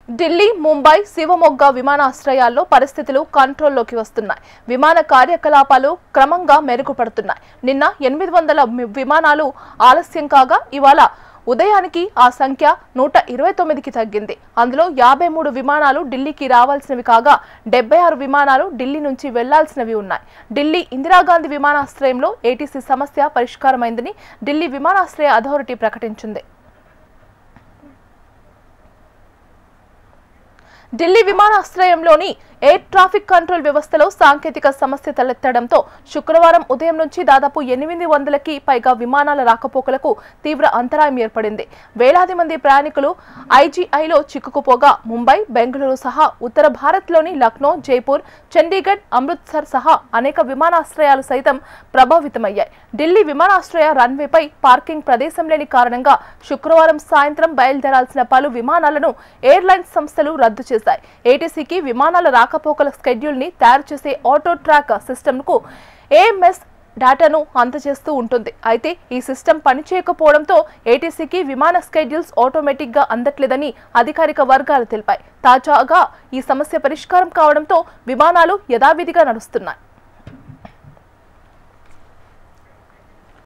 ఢిల్లీ, ముంబై, శివమొగ్గ విమానాశ్రయాల్లో పరిస్థితులు కంట్రోల్లోకి వస్తున్నాయి. విమాన కార్యకలాపాలు క్రమంగా మెరుగుపడుతున్నాయి. నిన్న 800 విమానాలు ఆలస్యం కాగా ఇవాళ ఉదయానికి ఆ సంఖ్య 129కి తగ్గింది. అందులో 53 విమానాలు ఢిల్లీకి రావాల్సినవి కాగా 76 విమానాలు ఢిల్లీ నుంచి వెళ్లాల్సినవి ఉన్నాయి. ఢిల్లీ ఇందిరాగాంధీ విమానాశ్రయంలో ఏటీసీ సమస్య పరిష్కారమైందని ఢిల్లీ విమానాశ్రయ అథారిటీ ప్రకటించింది. ఢిల్లీ విమానాశ్రయంలోని ఎయిర్ ట్రాఫిక్ కంట్రోల్ వ్యవస్థలో సాంకేతిక సమస్య తలెత్తడంతో శుక్రవారం ఉదయం నుంచి దాదాపు 800కి పైగా విమానాల రాకపోకలకు తీవ్ర అంతరాయం ఏర్పడింది. వేలాది మంది ప్రయాణికులు ఐజీఐలో చిక్కుకుపోగా ముంబై, బెంగళూరు సహా ఉత్తర భారత్లోని లక్నో, జైపూర్, చండీగఢ్, అమృత్సర్ సహా అనేక విమానాశ్రయాలు సైతం ప్రభావితమయ్యాయి. ఢిల్లీ విమానాశ్రయ రన్వేపై పార్కింగ్ ప్రదేశం లేని కారణంగా శుక్రవారం సాయంత్రం బయలుదేరాల్సిన పలు విమానాలను ఎయిర్లైన్స్ సంస్థలు రద్దు చేశాయి. ఏటీసీకి విమానాల రాకపోకల స్కెడ్యూల్ ని తయారు చేసే ఆటో ట్రాక్ సిస్టమ్ కు ఏఎంఎస్ డేటాను అందజేస్తూ ఉంటుంది. అయితే ఈ సిస్టమ్ పనిచేయకపోవడంతో ఏటీసీకి విమాన స్కెడ్యూల్స్ ఆటోమేటిక్ గా అందట్లేదని అధికారిక వర్గాలు తెలిపాయి. తాజాగా ఈ సమస్య పరిష్కారం కావడంతో విమానాలు యథావిధిగా నడుస్తున్నాయి.